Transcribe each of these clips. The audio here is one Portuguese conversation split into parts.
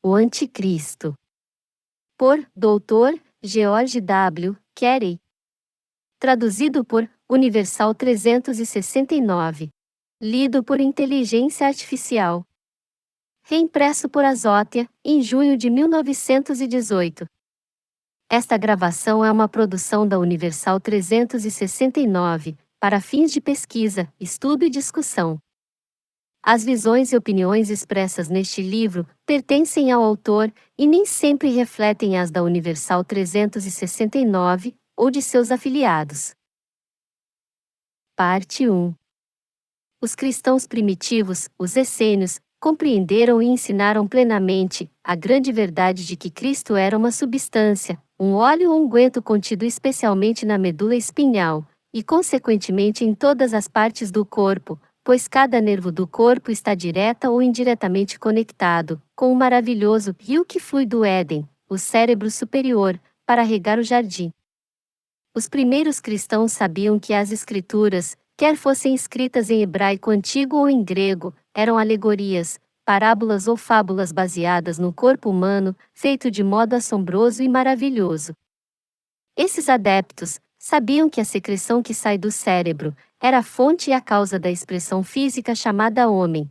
O Anticristo. Por Dr. George W. Carey. Traduzido por Universal 369. Lido por Inteligência Artificial. Reimpresso por Azotea, em junho de 1918. Esta gravação é uma produção da Universal 369, para fins de pesquisa, estudo e discussão. As visões e opiniões expressas neste livro pertencem ao autor e nem sempre refletem as da Universal 369 ou de seus afiliados. Parte 1. Os cristãos primitivos, os essênios, compreenderam e ensinaram plenamente a grande verdade de que Cristo era uma substância, um óleo ou unguento contido especialmente na medula espinhal, e consequentemente em todas as partes do corpo, pois cada nervo do corpo está direta ou indiretamente conectado com o maravilhoso rio que flui do Éden, o cérebro superior, para regar o jardim. Os primeiros cristãos sabiam que as Escrituras, quer fossem escritas em hebraico antigo ou em grego, eram alegorias, parábolas ou fábulas baseadas no corpo humano, feito de modo assombroso e maravilhoso. Esses adeptos sabiam que a secreção que sai do cérebro era a fonte e a causa da expressão física chamada homem.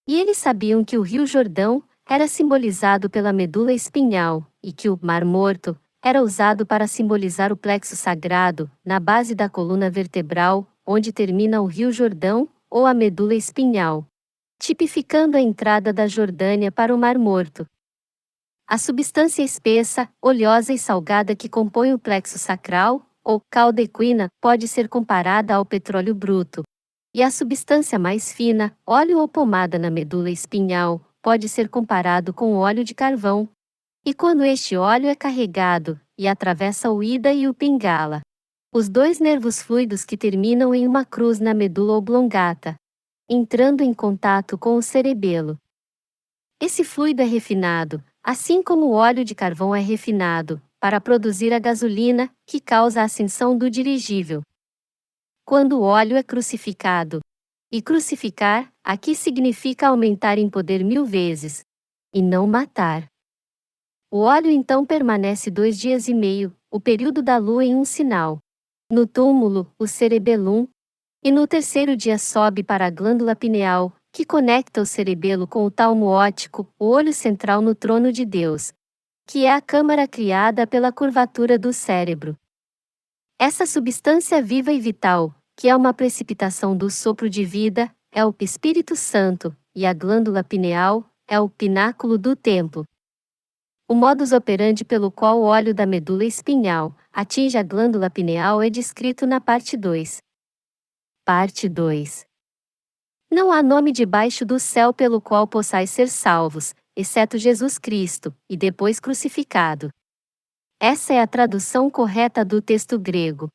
E eles sabiam que o Rio Jordão era simbolizado pela medula espinhal, e que o Mar Morto era usado para simbolizar o plexo sagrado, na base da coluna vertebral, onde termina o Rio Jordão, ou a medula espinhal, tipificando a entrada da Jordânia para o Mar Morto. A substância espessa, oleosa e salgada que compõe o plexo sacral, ou cauda equina, pode ser comparada ao petróleo bruto. E a substância mais fina, óleo ou pomada na medula espinhal, pode ser comparado com o óleo de carvão. E quando este óleo é carregado, e atravessa o ida e o pingala, os dois nervos fluidos que terminam em uma cruz na medula oblongata, entrando em contato com o cerebelo. Esse fluido é refinado, assim como o óleo de carvão é refinado, para produzir a gasolina, que causa a ascensão do dirigível. Quando o óleo é crucificado. E crucificar, aqui significa aumentar em poder 1000 vezes, e não matar. O óleo então permanece 2 dias e meio, o período da lua em um sinal. No túmulo, o cerebelum, e no terceiro dia sobe para a glândula pineal, que conecta o cerebelo com o talmo óptico, o olho central no trono de Deus, que é a câmara criada pela curvatura do cérebro. Essa substância viva e vital, que é uma precipitação do sopro de vida, é o Espírito Santo, e a glândula pineal é o pináculo do templo. O modus operandi pelo qual o óleo da medula espinhal atinge a glândula pineal é descrito na parte 2. Parte 2. Não há nome debaixo do céu pelo qual possais ser salvos, exceto Jesus Cristo, e depois crucificado. Essa é a tradução correta do texto grego.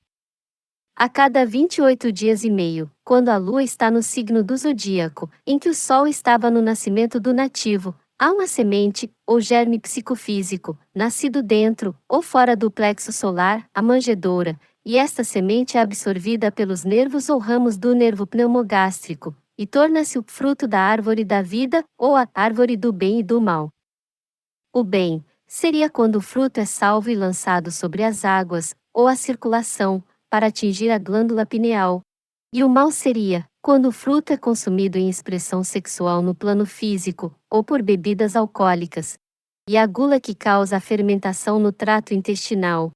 A cada 28 dias e meio, quando a lua está no signo do zodíaco, em que o sol estava no nascimento do nativo, há uma semente, ou germe psicofísico, nascido dentro, ou fora do plexo solar, a manjedoura, e esta semente é absorvida pelos nervos ou ramos do nervo pneumogástrico, e torna-se o fruto da árvore da vida, ou a árvore do bem e do mal. O bem seria quando o fruto é salvo e lançado sobre as águas, ou a circulação, para atingir a glândula pineal. E o mal seria quando o fruto é consumido em expressão sexual no plano físico, ou por bebidas alcoólicas. E a gula que causa a fermentação no trato intestinal.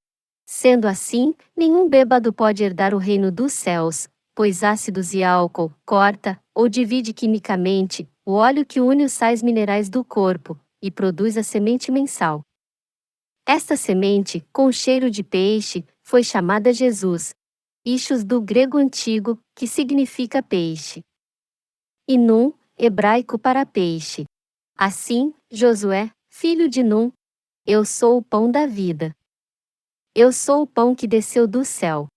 Sendo assim, nenhum bêbado pode herdar o reino dos céus, pois ácidos e álcool corta, ou divide quimicamente, o óleo que une os sais minerais do corpo, e produz a semente mensal. Esta semente, com cheiro de peixe, foi chamada Jesus. Ichus do grego antigo, que significa peixe. E Num, hebraico para peixe. Assim, Josué, filho de Num, eu sou o pão da vida. Eu sou o pão que desceu do céu.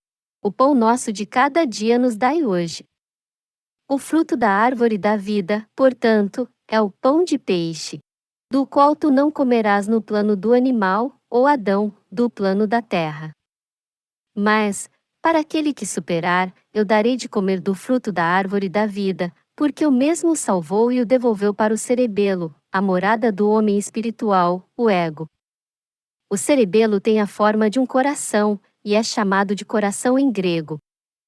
O pão nosso de cada dia nos dai hoje. O fruto da árvore da vida, portanto, é o pão de peixe, do qual tu não comerás no plano do animal, ou Adão, do plano da terra. Mas, para aquele que superar, eu darei de comer do fruto da árvore da vida, porque o mesmo o salvou e o devolveu para o cerebelo, a morada do homem espiritual, o ego. O cerebelo tem a forma de um coração, e é chamado de coração em grego.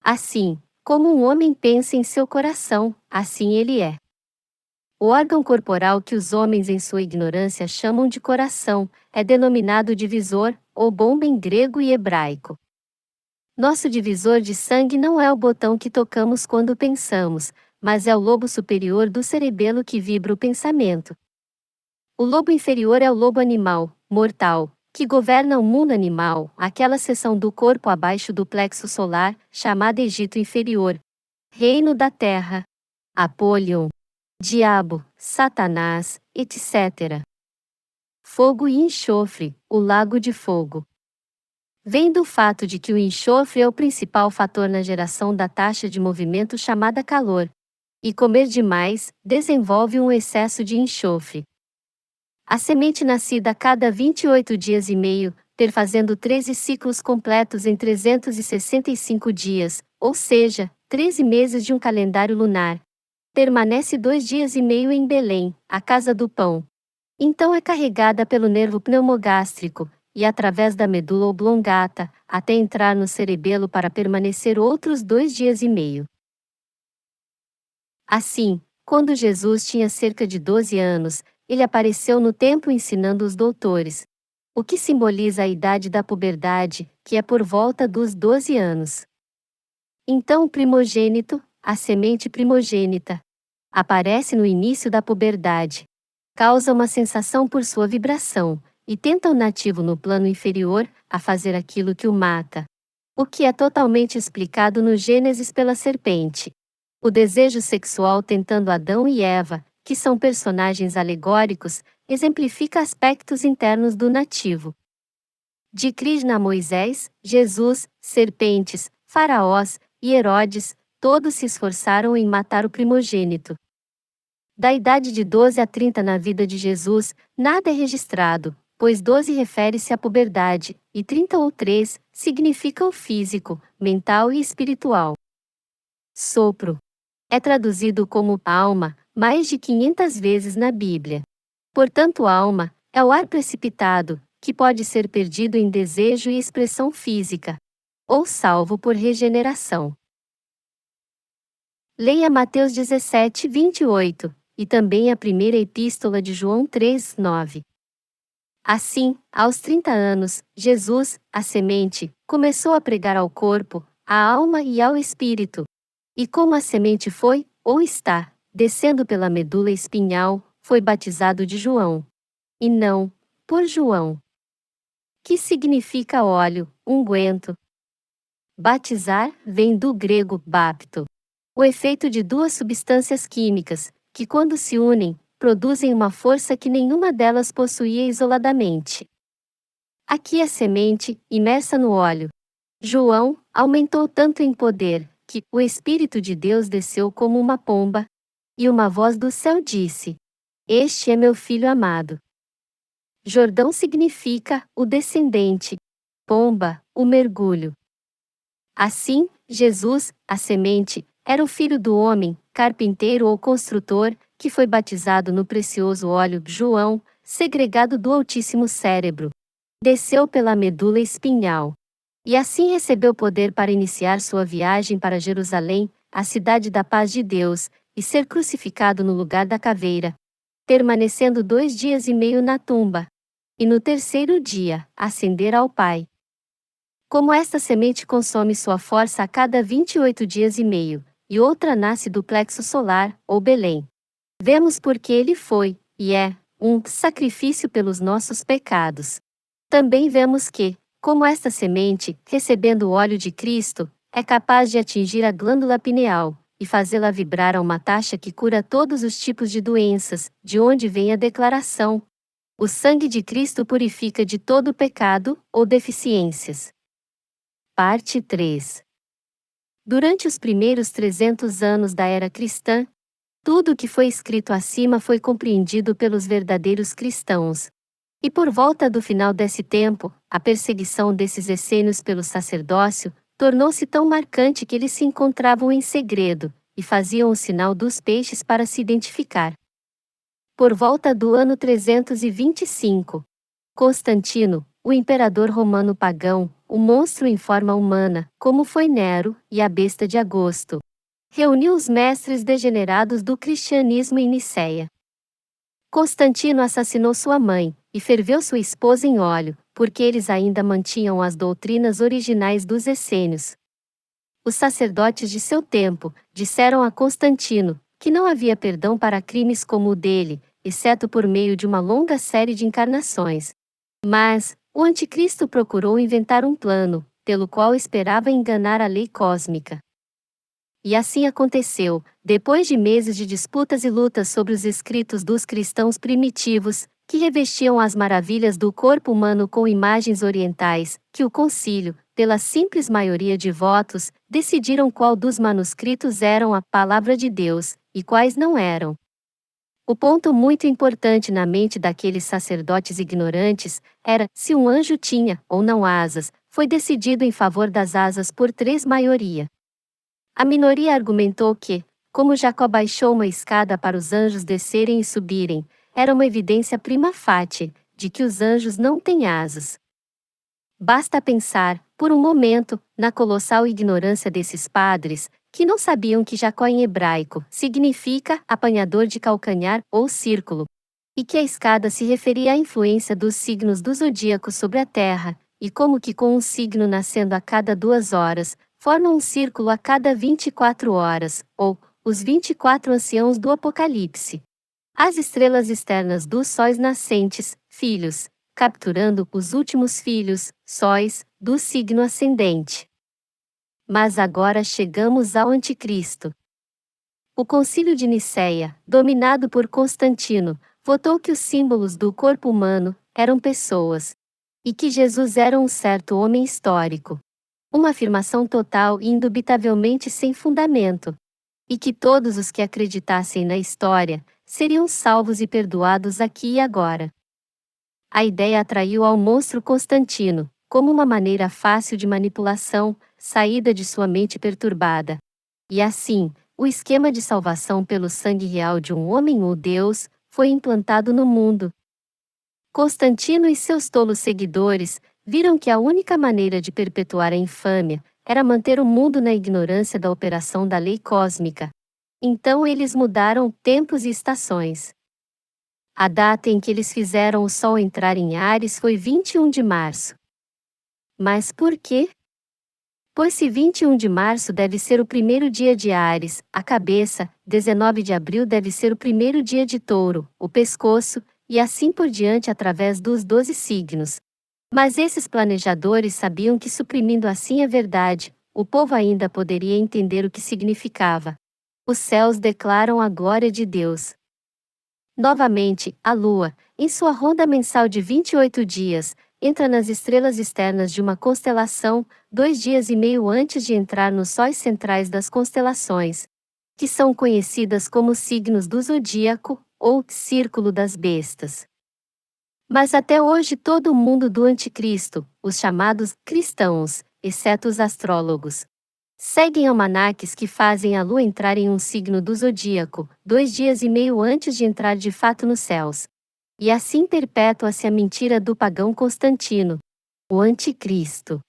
Assim, como um homem pensa em seu coração, assim ele é. O órgão corporal que os homens em sua ignorância chamam de coração, é denominado divisor, ou bomba em grego e hebraico. Nosso divisor de sangue não é o botão que tocamos quando pensamos, mas é o lobo superior do cerebelo que vibra o pensamento. O lobo inferior é o lobo animal, mortal, que governa o mundo animal, aquela seção do corpo abaixo do plexo solar, chamada Egito Inferior, reino da terra, Apolion, diabo, Satanás, etc. Fogo e enxofre, o lago de fogo. Vem do fato de que o enxofre é o principal fator na geração da taxa de movimento chamada calor. E comer demais desenvolve um excesso de enxofre. A semente nascida a cada 28 dias e meio, perfazendo 13 ciclos completos em 365 dias, ou seja, 13 meses de um calendário lunar, permanece 2 dias e meio em Belém, a casa do pão. Então é carregada pelo nervo pneumogástrico, e através da medula oblongata, até entrar no cerebelo para permanecer outros 2 dias e meio. Assim, quando Jesus tinha cerca de 12 anos, ele apareceu no templo ensinando os doutores, o que simboliza a idade da puberdade, que é por volta dos 12 anos. Então o primogênito, a semente primogênita, aparece no início da puberdade. Causa uma sensação por sua vibração, e tenta o nativo no plano inferior a fazer aquilo que o mata. O que é totalmente explicado no Gênesis pela serpente. O desejo sexual tentando Adão e Eva, que são personagens alegóricos, exemplifica aspectos internos do nativo. De Krishna a Moisés, Jesus, serpentes, faraós e Herodes, todos se esforçaram em matar o primogênito. Da idade de 12 a 30 na vida de Jesus, nada é registrado, pois 12 refere-se à puberdade, e 30 ou 3 significa o físico, mental e espiritual. Sopro. É traduzido como alma, mais de 500 vezes na Bíblia. Portanto, alma é o ar precipitado, que pode ser perdido em desejo e expressão física, ou salvo por regeneração. Leia Mateus 17, 28, e também a primeira epístola de João 3, 9. Assim, aos 30 anos, Jesus, a semente, começou a pregar ao corpo, à alma e ao espírito. E como a semente foi, ou está, descendo pela medula espinhal, foi batizado de João. E não, por João. Que significa óleo, unguento. Batizar vem do grego bapto. O efeito de duas substâncias químicas, que quando se unem, produzem uma força que nenhuma delas possuía isoladamente. Aqui a semente, imersa no óleo. João aumentou tanto em poder, que o Espírito de Deus desceu como uma pomba, e uma voz do céu disse: Este é meu filho amado. Jordão significa o descendente, pomba, o mergulho. Assim, Jesus, a semente, era o filho do homem, carpinteiro ou construtor, que foi batizado no precioso óleo João, segregado do Altíssimo Cérebro. Desceu pela medula espinhal. E assim recebeu poder para iniciar sua viagem para Jerusalém, a cidade da paz de Deus, e ser crucificado no lugar da caveira, permanecendo 2 dias e meio na tumba. E no terceiro dia, ascender ao Pai. Como esta semente consome sua força a cada 28 dias e meio, e outra nasce do plexo solar, ou Belém. Vemos porque ele foi, e é, um sacrifício pelos nossos pecados. Também vemos que, como esta semente, recebendo o óleo de Cristo, é capaz de atingir a glândula pineal, e fazê-la vibrar a uma taxa que cura todos os tipos de doenças, de onde vem a declaração: o sangue de Cristo purifica de todo pecado, ou deficiências. Parte 3. Durante os primeiros 300 anos da era cristã, tudo o que foi escrito acima foi compreendido pelos verdadeiros cristãos. E por volta do final desse tempo, a perseguição desses essênios pelo sacerdócio tornou-se tão marcante que eles se encontravam em segredo, e faziam o sinal dos peixes para se identificar. Por volta do ano 325, Constantino, o imperador romano pagão, o monstro em forma humana, como foi Nero, e a besta de agosto, reuniu os mestres degenerados do cristianismo em Nicéia. Constantino assassinou sua mãe, e ferveu sua esposa em óleo, porque eles ainda mantinham as doutrinas originais dos essênios. Os sacerdotes de seu tempo disseram a Constantino que não havia perdão para crimes como o dele, exceto por meio de uma longa série de encarnações. Mas o anticristo procurou inventar um plano, pelo qual esperava enganar a lei cósmica. E assim aconteceu, depois de meses de disputas e lutas sobre os escritos dos cristãos primitivos, que revestiam as maravilhas do corpo humano com imagens orientais, que o concílio, pela simples maioria de votos, decidiram qual dos manuscritos eram a palavra de Deus, e quais não eram. O ponto muito importante na mente daqueles sacerdotes ignorantes era se um anjo tinha ou não asas, foi decidido em favor das asas por 3/4. A minoria argumentou que, como Jacó baixou uma escada para os anjos descerem e subirem, era uma evidência prima facie de que os anjos não têm asas. Basta pensar, por um momento, na colossal ignorância desses padres, que não sabiam que Jacó em hebraico significa apanhador de calcanhar ou círculo, e que a escada se referia à influência dos signos do zodíaco sobre a Terra, e como que com um signo nascendo a cada 2 horas, forma um círculo a cada 24 horas, ou os 24 anciãos do Apocalipse. As estrelas externas dos sóis nascentes, filhos, capturando os últimos filhos, sóis, do signo ascendente. Mas agora chegamos ao Anticristo. O Concílio de Nicéia, dominado por Constantino, votou que os símbolos do corpo humano eram pessoas, e que Jesus era um certo homem histórico. Uma afirmação total e indubitavelmente sem fundamento. E que todos os que acreditassem na história seriam salvos e perdoados aqui e agora. A ideia atraiu ao monstro Constantino, como uma maneira fácil de manipulação, saída de sua mente perturbada. E assim, o esquema de salvação pelo sangue real de um homem ou Deus foi implantado no mundo. Constantino e seus tolos seguidores viram que a única maneira de perpetuar a infâmia era manter o mundo na ignorância da operação da lei cósmica. Então eles mudaram tempos e estações. A data em que eles fizeram o Sol entrar em Áries foi 21 de março. Mas por quê? Pois se 21 de março deve ser o primeiro dia de Áries, a cabeça, 19 de abril deve ser o primeiro dia de Touro, o pescoço, e assim por diante através dos 12 signos. Mas esses planejadores sabiam que suprimindo assim a verdade, o povo ainda poderia entender o que significava. Os céus declaram a glória de Deus. Novamente, a Lua, em sua ronda mensal de 28 dias, entra nas estrelas externas de uma constelação, 2 dias e meio antes de entrar nos sóis centrais das constelações, que são conhecidas como signos do zodíaco, ou círculo das bestas. Mas até hoje todo o mundo do anticristo, os chamados cristãos, exceto os astrólogos, seguem almanaques que fazem a lua entrar em um signo do zodíaco, 2 dias e meio antes de entrar de fato nos céus. E assim perpetua-se a mentira do pagão Constantino, o anticristo.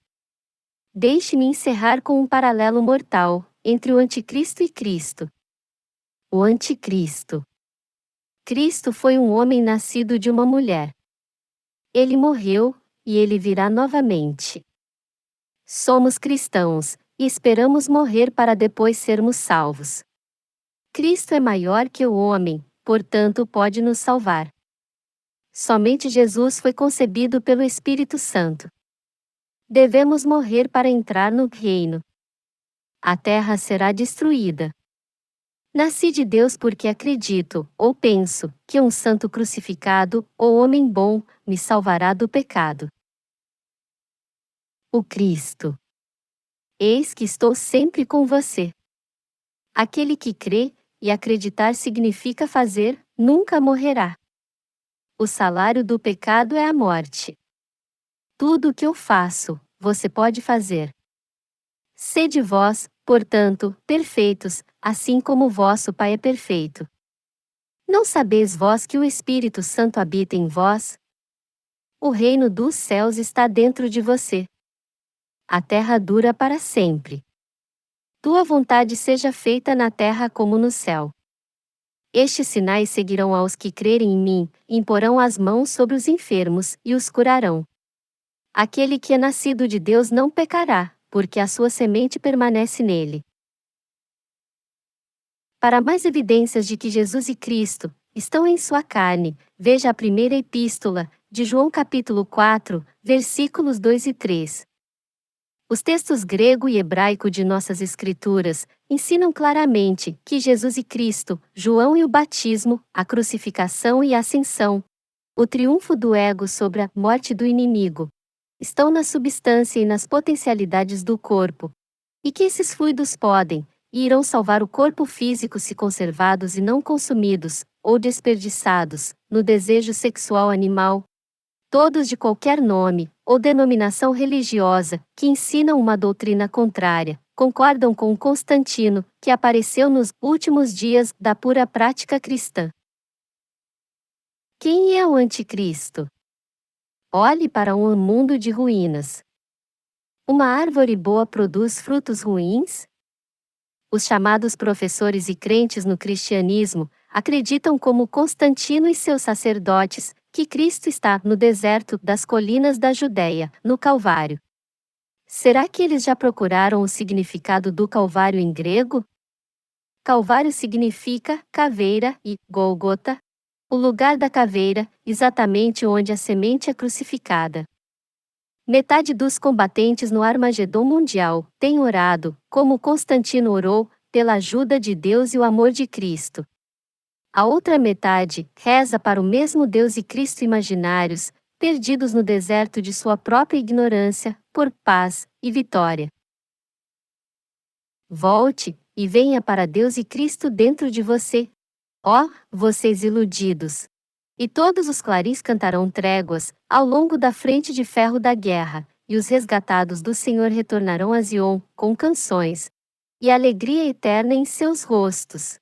Deixe-me encerrar com um paralelo mortal entre o anticristo e Cristo. O anticristo. Cristo foi um homem nascido de uma mulher. Ele morreu, e ele virá novamente. Somos cristãos, e esperamos morrer para depois sermos salvos. Cristo é maior que o homem, portanto pode nos salvar. Somente Jesus foi concebido pelo Espírito Santo. Devemos morrer para entrar no reino. A terra será destruída. Nasci de Deus porque acredito, ou penso, que um santo crucificado, ou homem bom, me salvará do pecado. O Cristo. Eis que estou sempre com você. Aquele que crê, e acreditar significa fazer, nunca morrerá. O salário do pecado é a morte. Tudo o que eu faço, você pode fazer. Sede vós, portanto, perfeitos, assim como vosso Pai é perfeito. Não sabeis vós que o Espírito Santo habita em vós? O reino dos céus está dentro de você. A terra dura para sempre. Tua vontade seja feita na terra como no céu. Estes sinais seguirão aos que crerem em mim: imporão as mãos sobre os enfermos e os curarão. Aquele que é nascido de Deus não pecará, porque a sua semente permanece nele. Para mais evidências de que Jesus e Cristo estão em sua carne, veja a primeira epístola, de João capítulo 4, versículos 2 e 3. Os textos grego e hebraico de nossas escrituras ensinam claramente que Jesus e Cristo, João e o batismo, a crucificação e a ascensão, o triunfo do ego sobre a morte do inimigo, estão na substância e nas potencialidades do corpo, e que esses fluidos podem e irão salvar o corpo físico se conservados e não consumidos, ou desperdiçados, no desejo sexual animal. Todos de qualquer nome ou denominação religiosa que ensinam uma doutrina contrária concordam com Constantino, que apareceu nos últimos dias da pura prática cristã. Quem é o anticristo? Olhe para um mundo de ruínas. Uma árvore boa produz frutos ruins? Os chamados professores e crentes no cristianismo acreditam, como Constantino e seus sacerdotes, que Cristo está no deserto das colinas da Judéia, no Calvário. Será que eles já procuraram o significado do Calvário em grego? Calvário significa caveira e Gólgota, o lugar da caveira, exatamente onde a semente é crucificada. Metade dos combatentes no Armagedom mundial tem orado, como Constantino orou, pela ajuda de Deus e o amor de Cristo. A outra metade reza para o mesmo Deus e Cristo imaginários, perdidos no deserto de sua própria ignorância, por paz e vitória. Volte e venha para Deus e Cristo dentro de você. Ó, vocês iludidos! E todos os claris cantarão tréguas ao longo da frente de ferro da guerra, e os resgatados do Senhor retornarão a Zion com canções e alegria eterna em seus rostos.